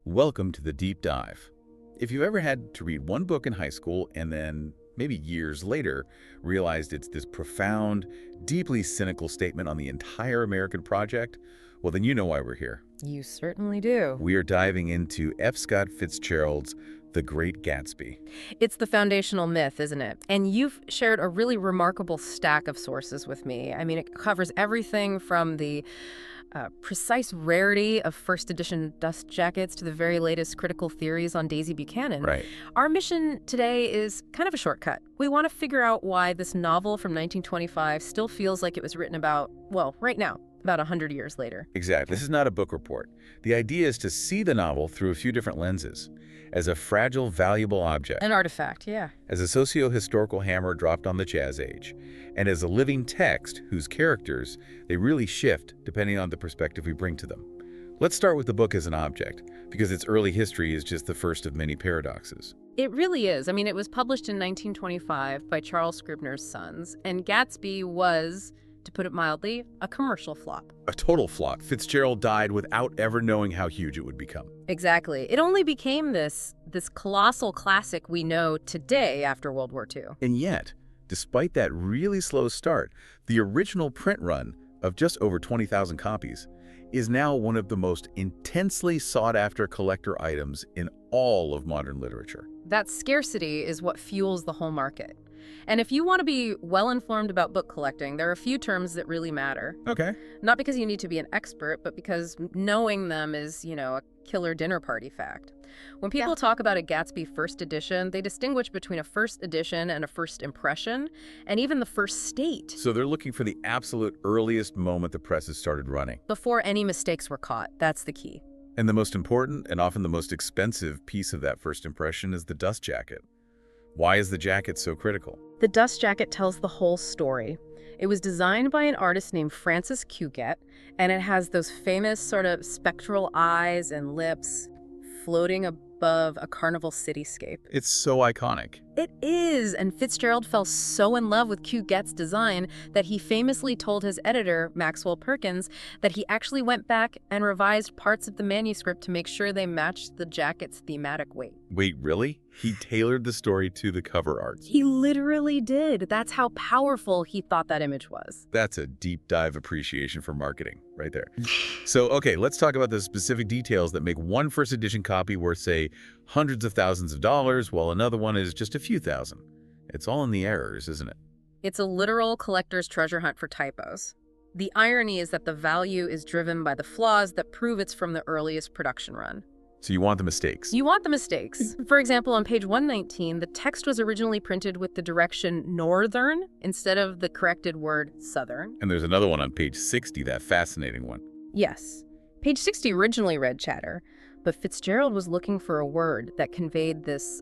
Welcome to the Deep Dive. If you've ever had to read one book in high school and then, maybe years later, realized it's this profound, deeply cynical statement on the entire American project, well, then you know why we're here. You certainly do. We are diving into F. Scott Fitzgerald's The Great Gatsby. It's the foundational myth, isn't it? And you've shared a really remarkable stack of sources with me. I mean, it covers everything from the precise rarity of first edition dust jackets to the very latest critical theories on Daisy Buchanan. Right. Our mission today is kind of a shortcut. We want to figure out why this novel from 1925 still feels like it was written about, well, right now, about 100 years later. Exactly. This is not a book report. The idea is to see the novel through a few different lenses. As a fragile, valuable object. An artifact, yeah. As a socio-historical hammer dropped on the Jazz Age. And as a living text whose characters, they really shift depending on the perspective we bring to them. Let's start with the book as an object, because its early history is just the first of many paradoxes. It really is. I mean, it was published in 1925 by Charles Scribner's Sons, and Gatsby was, to put it mildly, a commercial flop. A total flop. Fitzgerald died without ever knowing how huge it would become. Exactly. It only became this colossal classic we know today after World War II. And yet, despite that really slow start, the original print run of just over 20,000 copies is now one of the most intensely sought-after collector items in all of modern literature. That scarcity is what fuels the whole market. And if you want to be well-informed about book collecting, there are a few terms that really matter. Okay. Not because you need to be an expert, but because knowing them is, a killer dinner party fact. When people talk about a Gatsby first edition, they distinguish between a first edition and a first impression, and even the first state. So they're looking for the absolute earliest moment the presses started running. Before any mistakes were caught. That's the key. And the most important, and often the most expensive piece of that first impression is the dust jacket. Why is the jacket so critical? The dust jacket tells the whole story. It was designed by an artist named Francis Cuget, and it has those famous sort of spectral eyes and lips floating above a carnival cityscape. It's so iconic. It is, and Fitzgerald fell so in love with Cuget's design that he famously told his editor, Maxwell Perkins, that he actually went back and revised parts of the manuscript to make sure they matched the jacket's thematic weight. Wait, really? He tailored the story to the cover art. He literally did. That's how powerful he thought that image was. That's a deep dive appreciation for marketing right there. So, okay, let's talk about the specific details that make one first edition copy worth, say, hundreds of thousands of dollars, while another one is just a few thousand. It's all in the errors, isn't it? It's a literal collector's treasure hunt for typos. The irony is that the value is driven by the flaws that prove it's from the earliest production run. So you want the mistakes. You want the mistakes. For example, on page 119, the text was originally printed with the direction northern instead of the corrected word southern. And there's another one on page 60, that fascinating one. Yes. Page 60 originally read chatter, but Fitzgerald was looking for a word that conveyed this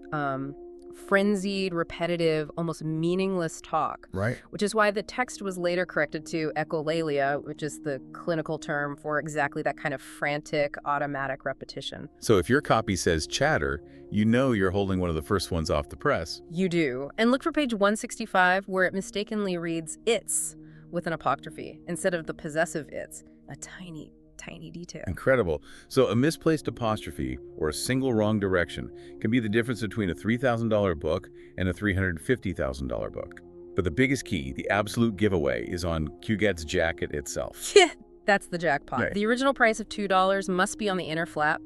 frenzied, repetitive, almost meaningless talk. Right. Which is why the text was later corrected to echolalia, which is the clinical term for exactly that kind of frantic, automatic repetition. So if your copy says chatter, you know you're holding one of the first ones off the press. You do. And look for page 165, where it mistakenly reads its with an apostrophe instead of the possessive its. A tiny detail. Incredible. So a misplaced apostrophe or a single wrong direction can be the difference between a $3,000 book and a $350,000 book. But the biggest key, the absolute giveaway, is on Cuget's jacket itself. Yeah, that's the jackpot. Right. The original price of $2 must be on the inner flap.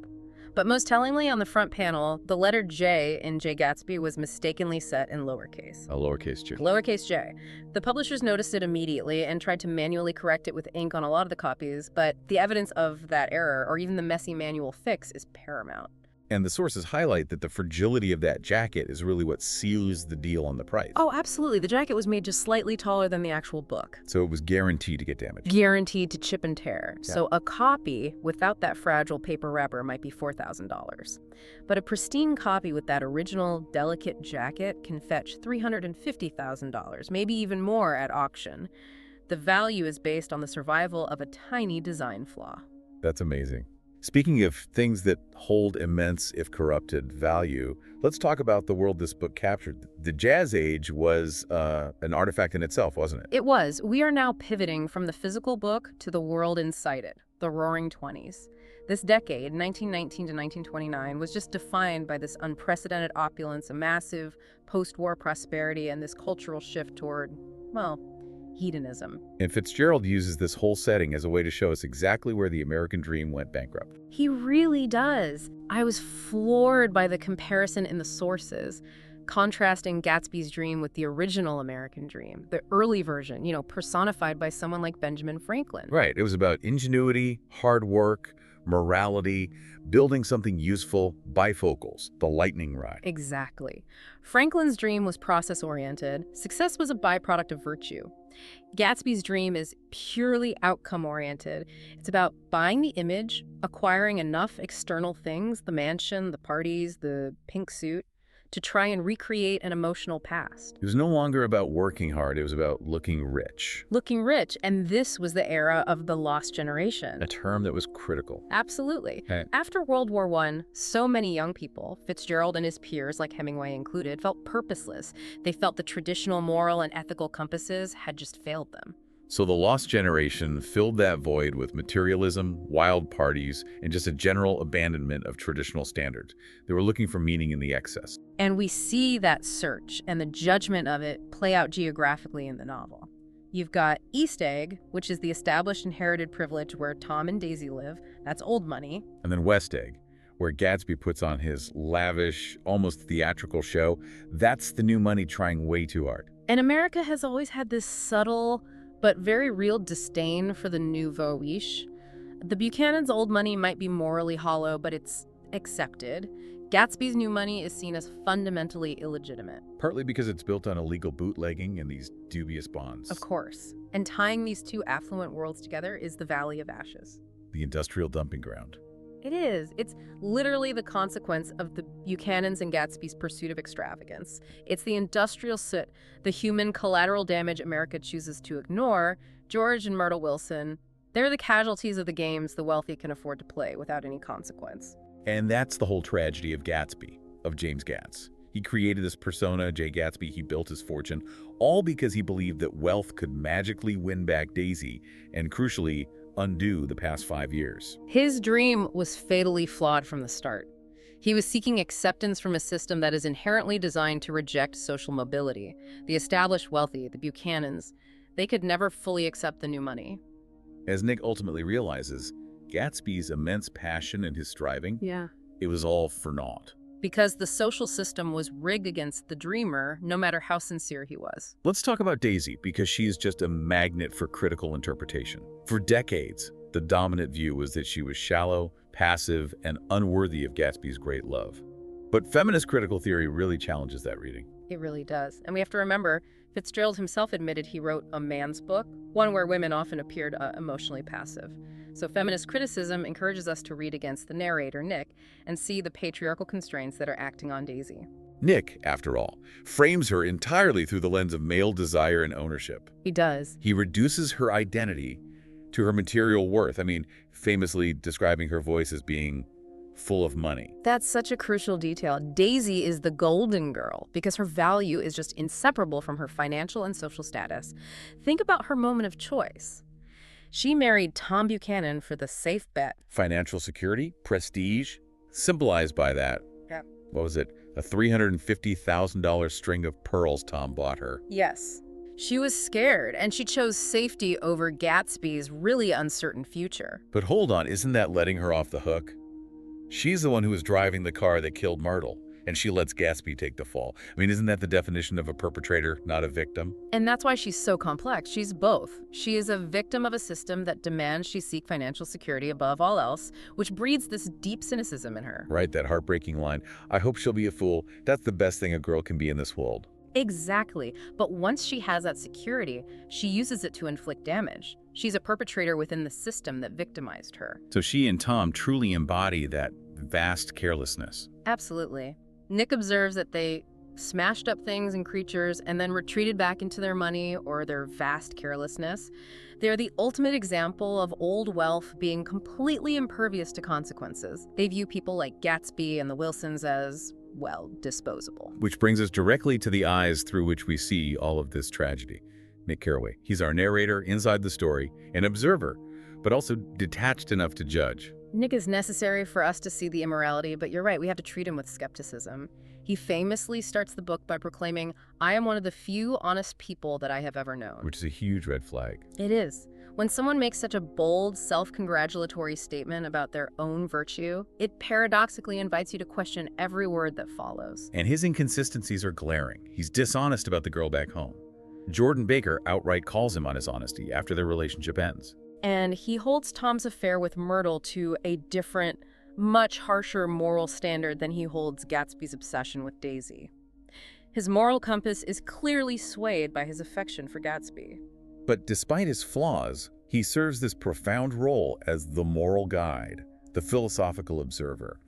But most tellingly, on the front panel, the letter J in Jay Gatsby was mistakenly set in lowercase. A lowercase j. Lowercase j. The publishers noticed it immediately and tried to manually correct it with ink on a lot of the copies, but the evidence of that error, or even the messy manual fix, is paramount. And the sources highlight that the fragility of that jacket is really what seals the deal on the price. Oh, absolutely. The jacket was made just slightly taller than the actual book. So it was guaranteed to get damaged. Guaranteed to chip and tear. Yeah. So a copy without that fragile paper wrapper might be $4,000. But a pristine copy with that original delicate jacket can fetch $350,000, maybe even more at auction. The value is based on the survival of a tiny design flaw. That's amazing. Speaking of things that hold immense, if corrupted, value, let's talk about the world this book captured. The Jazz Age was an artifact in itself, wasn't it? It was. We are now pivoting from the physical book to the world inside it, the Roaring Twenties. This decade, 1919 to 1929, was just defined by this unprecedented opulence, a massive post-war prosperity, and this cultural shift toward, well, hedonism. And Fitzgerald uses this whole setting as a way to show us exactly where the American dream went bankrupt. He really does. I was floored by the comparison in the sources, contrasting Gatsby's dream with the original American dream, the early version, personified by someone like Benjamin Franklin. Right. It was about ingenuity, hard work, morality, building something useful, bifocals, the lightning rod. Exactly. Franklin's dream was process-oriented. Success was a byproduct of virtue. Gatsby's dream is purely outcome-oriented. It's about buying the image, acquiring enough external things, the mansion, the parties, the pink suit, to try and recreate an emotional past. It was no longer about working hard, it was about looking rich. Looking rich, and this was the era of the lost generation. A term that was critical. Absolutely. Okay. After World War I, so many young people, Fitzgerald and his peers, like Hemingway included, felt purposeless. They felt the traditional moral and ethical compasses had just failed them. So the lost generation filled that void with materialism, wild parties, and just a general abandonment of traditional standards. They were looking for meaning in the excess. And we see that search and the judgment of it play out geographically in the novel. You've got East Egg, which is the established inherited privilege where Tom and Daisy live. That's old money. And then West Egg, where Gatsby puts on his lavish, almost theatrical show. That's the new money trying way too hard. And America has always had this subtle but very real disdain for the nouveau riche. The Buchanan's old money might be morally hollow, but it's accepted. Gatsby's new money is seen as fundamentally illegitimate. Partly because it's built on illegal bootlegging and these dubious bonds. Of course. And tying these two affluent worlds together is the Valley of Ashes. The industrial dumping ground. It is. It's literally the consequence of the Buchanan's and Gatsby's pursuit of extravagance. It's the industrial soot, the human collateral damage America chooses to ignore. George and Myrtle Wilson, they're the casualties of the games the wealthy can afford to play without any consequence. And that's the whole tragedy of Gatsby, of James Gatz. He created this persona, Jay Gatsby. He built his fortune, all because he believed that wealth could magically win back Daisy and, crucially, undo the past 5 years. His dream was fatally flawed from the start. He was seeking acceptance from a system that is inherently designed to reject social mobility. The established wealthy, the Buchanans, they could never fully accept the new money. As Nick ultimately realizes, Gatsby's immense passion and his striving, it was all for naught. Because the social system was rigged against the dreamer, no matter how sincere he was. Let's talk about Daisy, because she is just a magnet for critical interpretation. For decades, the dominant view was that she was shallow, passive, and unworthy of Gatsby's great love. But feminist critical theory really challenges that reading. It really does. And we have to remember, Fitzgerald himself admitted he wrote a man's book, one where women often appeared emotionally passive. So feminist criticism encourages us to read against the narrator, Nick, and see the patriarchal constraints that are acting on Daisy. Nick, after all, frames her entirely through the lens of male desire and ownership. He does. He reduces her identity to her material worth. Famously describing her voice as being full of money. That's such a crucial detail. Daisy is the golden girl because her value is just inseparable from her financial and social status. Think about her moment of choice. She married Tom Buchanan for the safe bet. Financial security, prestige, symbolized by that. Yeah. What was it? A $350,000 string of pearls Tom bought her. Yes. She was scared, and she chose safety over Gatsby's really uncertain future. But hold on, isn't that letting her off the hook? She's the one who was driving the car that killed Myrtle, and she lets Gatsby take the fall. Isn't that the definition of a perpetrator, not a victim? And that's why she's so complex. She's both. She is a victim of a system that demands she seek financial security above all else, which breeds this deep cynicism in her. Right, that heartbreaking line, I hope she'll be a fool. That's the best thing a girl can be in this world. Exactly. But once she has that security, she uses it to inflict damage. She's a perpetrator within the system that victimized her. So she and Tom truly embody that vast carelessness. Absolutely. Nick observes that they smashed up things and creatures and then retreated back into their money or their vast carelessness. They're the ultimate example of old wealth being completely impervious to consequences. They view people like Gatsby and the Wilsons as, well, disposable. Which brings us directly to the eyes through which we see all of this tragedy. Nick Carraway. He's our narrator inside the story, an observer, but also detached enough to judge. Nick is necessary for us to see the immorality, but you're right, we have to treat him with skepticism. He famously starts the book by proclaiming, "I am one of the few honest people that I have ever known." Which is a huge red flag. It is. When someone makes such a bold, self-congratulatory statement about their own virtue, it paradoxically invites you to question every word that follows. And his inconsistencies are glaring. He's dishonest about the girl back home. Jordan Baker outright calls him on his honesty after their relationship ends. And he holds Tom's affair with Myrtle to a different, much harsher moral standard than he holds Gatsby's obsession with Daisy. His moral compass is clearly swayed by his affection for Gatsby. But despite his flaws, he serves this profound role as the moral guide, the philosophical observer.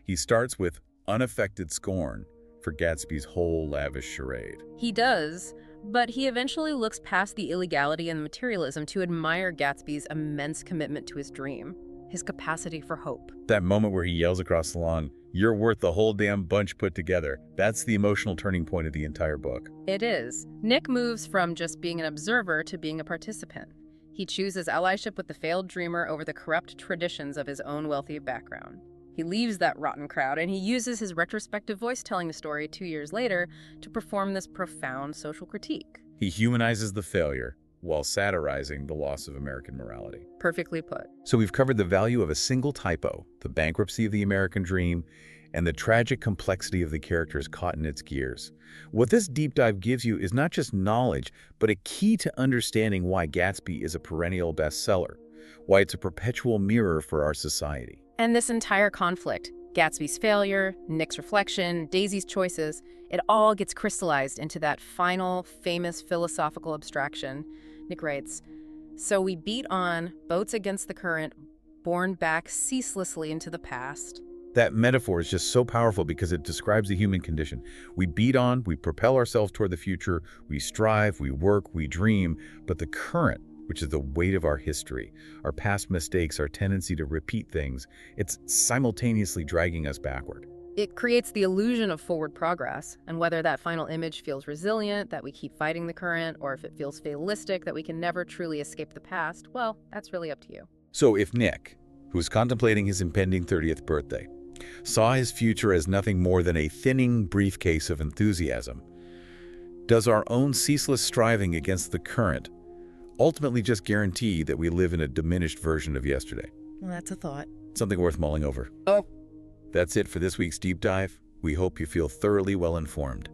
He starts with unaffected scorn for Gatsby's whole lavish charade. He does, but he eventually looks past the illegality and the materialism to admire Gatsby's immense commitment to his dream, his capacity for hope. That moment where he yells across the lawn, "You're worth the whole damn bunch put together," that's the emotional turning point of the entire book. It is. Nick moves from just being an observer to being a participant. He chooses allyship with the failed dreamer over the corrupt traditions of his own wealthy background. He leaves that rotten crowd, and he uses his retrospective voice telling the story 2 years later to perform this profound social critique. He humanizes the failure while satirizing the loss of American morality. Perfectly put. So we've covered the value of a single typo, the bankruptcy of the American dream, and the tragic complexity of the characters caught in its gears. What this deep dive gives you is not just knowledge, but a key to understanding why Gatsby is a perennial bestseller, why it's a perpetual mirror for our society. And this entire conflict, Gatsby's failure, Nick's reflection, Daisy's choices, it all gets crystallized into that final, famous philosophical abstraction. Nick writes, "So we beat on, boats against the current, borne back ceaselessly into the past." That metaphor is just so powerful because it describes the human condition. We beat on, we propel ourselves toward the future, we strive, we work, we dream, but the current, which is the weight of our history, our past mistakes, our tendency to repeat things, it's simultaneously dragging us backward. It creates the illusion of forward progress, and whether that final image feels resilient, that we keep fighting the current, or if it feels fatalistic, that we can never truly escape the past, well, that's really up to you. So if Nick, who was contemplating his impending 30th birthday, saw his future as nothing more than a thinning briefcase of enthusiasm, does our own ceaseless striving against the current ultimately just guarantee that we live in a diminished version of yesterday? Well, that's a thought. Something worth mulling over. Oh. That's it for this week's deep dive. We hope you feel thoroughly well informed.